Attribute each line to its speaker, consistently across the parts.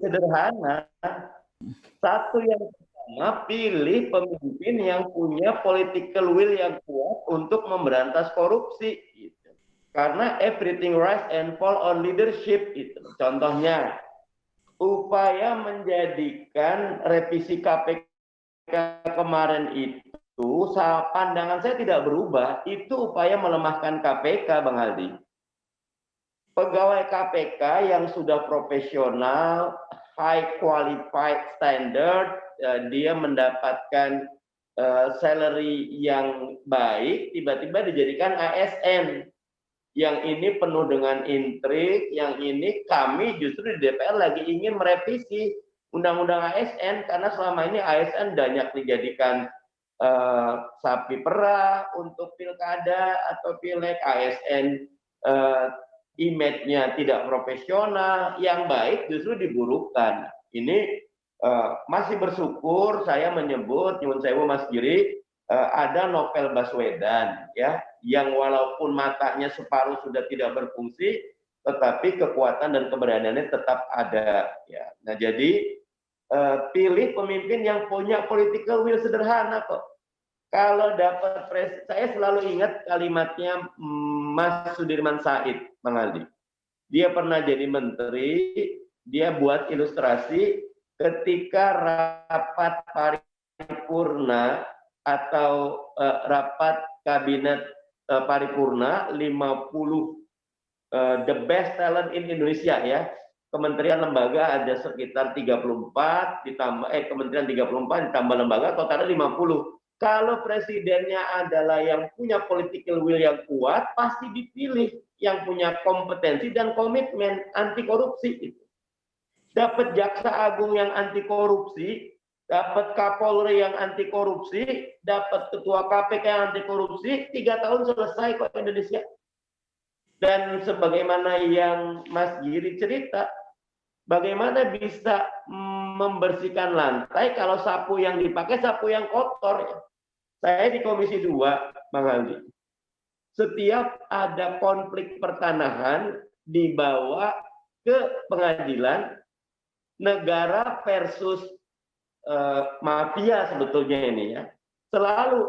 Speaker 1: sederhana. Satu yang pertama, pilih pemimpin yang punya political will yang kuat untuk memberantas korupsi. Gitu. Karena everything rise and fall on leadership. Itu. Contohnya, upaya menjadikan revisi KPK kemarin itu, pandangan saya tidak berubah. Itu upaya melemahkan KPK, Bang Aldi. Pegawai KPK yang sudah profesional, high qualified standard, dia mendapatkan salary yang baik, tiba-tiba dijadikan ASN. Yang ini penuh dengan intrik, yang ini kami justru di DPR lagi ingin merevisi Undang-Undang ASN, karena selama ini ASN banyak dijadikan sapi perah untuk pilkada atau pileg, ASN image-nya tidak profesional, yang baik justru diburukkan. Ini masih bersyukur saya menyebut, nyuwun sewu Mas Giri, ada novel Baswedan, ya, yang walaupun matanya separuh sudah tidak berfungsi, tetapi kekuatan dan keberaniannya tetap ada. Ya. Nah, jadi pilih pemimpin yang punya political will, sederhana kok. Kalau dapat saya selalu ingat kalimatnya Mas Sudirman Said, Bang Aldi. Dia pernah jadi menteri, dia buat ilustrasi ketika rapat paripurna atau rapat kabinet paripurna 50 the best talent in Indonesia, ya. Kementerian lembaga ada sekitar 34 ditambah kementerian 34 ditambah lembaga totalnya 50. Kalau presidennya adalah yang punya political will yang kuat, pasti dipilih yang punya kompetensi dan komitmen anti korupsi itu. Dapat jaksa agung yang anti korupsi, dapat Kapolri yang anti korupsi, dapat ketua KPK yang anti korupsi, 3 tahun selesai kok Indonesia. Dan sebagaimana yang Mas Giri cerita, bagaimana bisa membersihkan lantai kalau sapu yang dipakai sapu yang kotor, ya. Saya di Komisi 2, Bang Aldi. Setiap ada konflik pertanahan dibawa ke pengadilan, negara versus mafia sebetulnya ini, ya. Selalu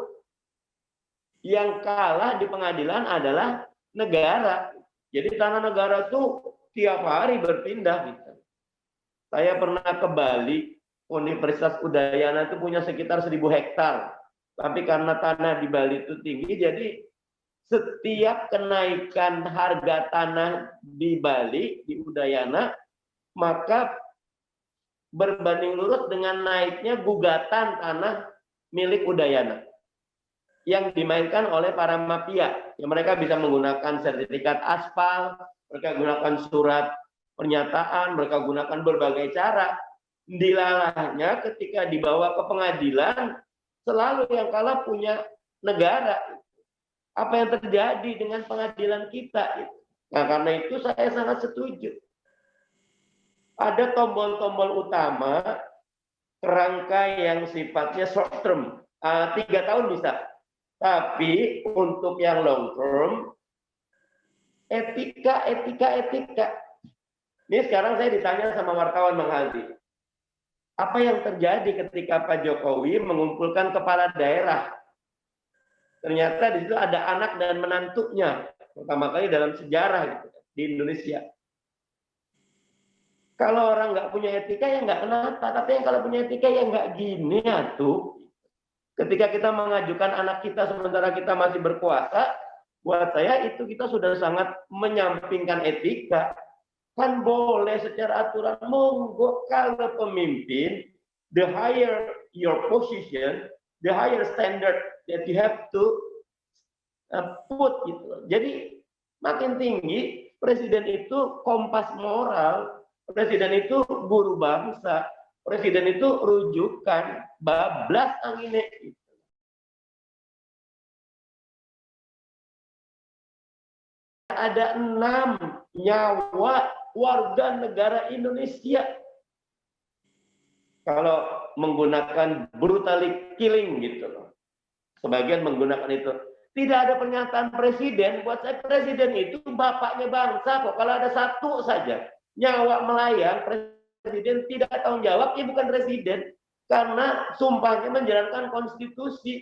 Speaker 1: yang kalah di pengadilan adalah negara. Jadi tanah negara itu tiap hari berpindah gitu. Saya pernah ke Bali, Universitas Udayana itu punya sekitar 1.000 hektar. Tapi karena tanah di Bali itu tinggi, jadi setiap kenaikan harga tanah di Bali, di Udayana, maka berbanding lurus dengan naiknya gugatan tanah milik Udayana yang dimainkan oleh para mafia. Ya, mereka bisa menggunakan sertifikat aspal, mereka gunakan surat pernyataan, mereka gunakan berbagai cara. Dilalahnya ketika dibawa ke pengadilan, selalu yang kalah punya negara. Apa yang terjadi dengan pengadilan kita? Nah, karena itu saya sangat setuju. Ada tombol-tombol utama, kerangka yang sifatnya short term, 3 tahun bisa. Tapi untuk yang long term, etika. Ini sekarang saya ditanya sama wartawan Bang Aldi. Apa yang terjadi ketika Pak Jokowi mengumpulkan kepala daerah? Ternyata di situ ada anak dan menantunya, pertama kali dalam sejarah gitu, di Indonesia. Kalau orang nggak punya etika ya nggak kenapa, tapi yang kalau punya etika ya nggak gini ya tuh. Ketika kita mengajukan anak kita sementara kita masih berkuasa, buat saya itu kita sudah sangat menyampingkan etika. Kan boleh secara aturan, monggo. Kalau pemimpin, the higher your position, the higher standard that you have to put gitu. Jadi makin tinggi, presiden itu kompas moral, presiden itu guru bangsa, presiden itu rujukan, bablas anginnya. Ada 6 nyawa warga negara Indonesia kalau menggunakan brutally killing gitu loh. Sebagian menggunakan itu. Tidak ada pernyataan presiden. Buat saya presiden itu bapaknya bangsa kok. Kalau ada satu saja nyawa melayang, presiden tidak tanggung jawab, ya bukan presiden. Karena sumpahnya menjalankan konstitusi.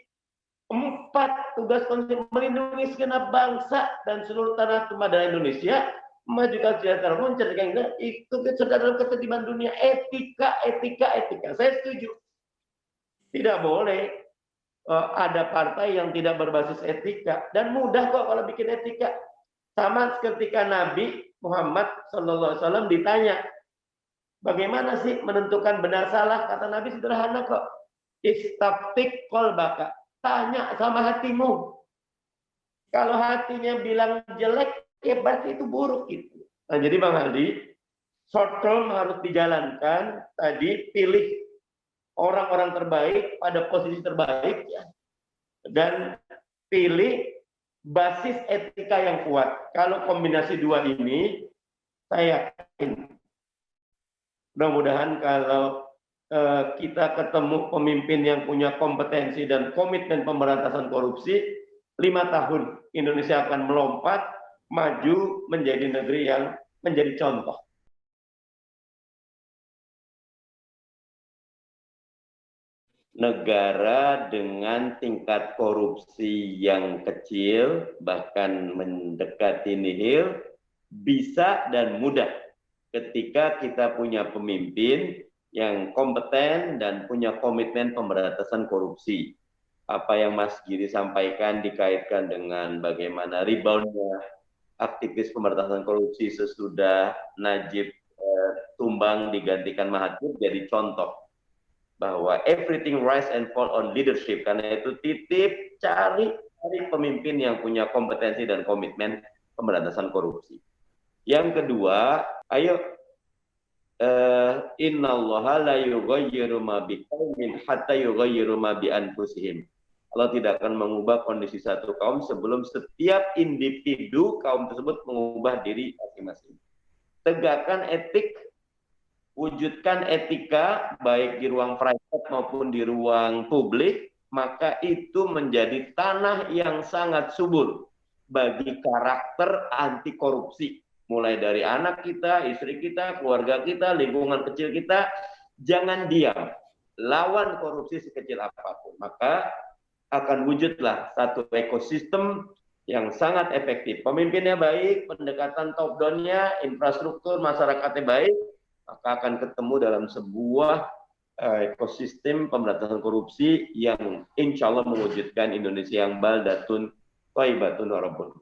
Speaker 1: 4, tugas konstitusi melindungi segenap bangsa dan seluruh tanah tumpah darah Indonesia, memajukan sejahtera, mencerdaskan itu dalam ketertiban dunia. Etika. Saya setuju. Tidak boleh ada partai yang tidak berbasis etika, dan mudah kok kalau bikin etika. Sama ketika Nabi Muhammad SAW ditanya, bagaimana sih menentukan benar salah? Kata Nabi sederhana kok. Istaftik kolbaka. Tanya sama hatimu. Kalau hatinya bilang jelek, ya berarti itu buruk gitu. Nah, jadi Bang Aldi, short term harus dijalankan. Tadi pilih orang-orang terbaik pada posisi terbaik, ya. Dan pilih basis etika yang kuat. Kalau kombinasi dua ini, saya yakin mudah-mudahan kalau kita ketemu pemimpin yang punya kompetensi dan komitmen pemberantasan korupsi, 5 tahun Indonesia akan melompat maju menjadi negeri yang menjadi contoh. Negara dengan tingkat korupsi yang kecil, bahkan mendekati nihil, bisa dan mudah ketika kita punya pemimpin yang kompeten dan punya komitmen pemberantasan korupsi. Apa yang Mas Giri sampaikan dikaitkan dengan bagaimana reboundnya aktivis pemberantasan korupsi sesudah Najib tumbang digantikan Mahathir jadi contoh bahwa everything rise and fall on leadership. Karena itu titip cari pemimpin yang punya kompetensi dan komitmen pemberantasan korupsi. Yang kedua, ayo innallaha la yughayyiru ma biqaumin hatta yughayyiru ma bi anfusihim. Allah tidak akan mengubah kondisi satu kaum sebelum setiap individu kaum tersebut mengubah diri masing-masing. Tegakkan etik, wujudkan etika baik di ruang private maupun di ruang publik, maka itu menjadi tanah yang sangat subur bagi karakter anti korupsi. Mulai dari anak kita, istri kita, keluarga kita, lingkungan kecil kita, jangan diam. Lawan korupsi sekecil apapun. Maka akan wujudlah satu ekosistem yang sangat efektif. Pemimpinnya baik, pendekatan top down-nya, infrastruktur masyarakatnya baik, maka akan ketemu dalam sebuah ekosistem pemberantasan korupsi yang insya Allah mewujudkan Indonesia yang baldatun thayyibatun warabun.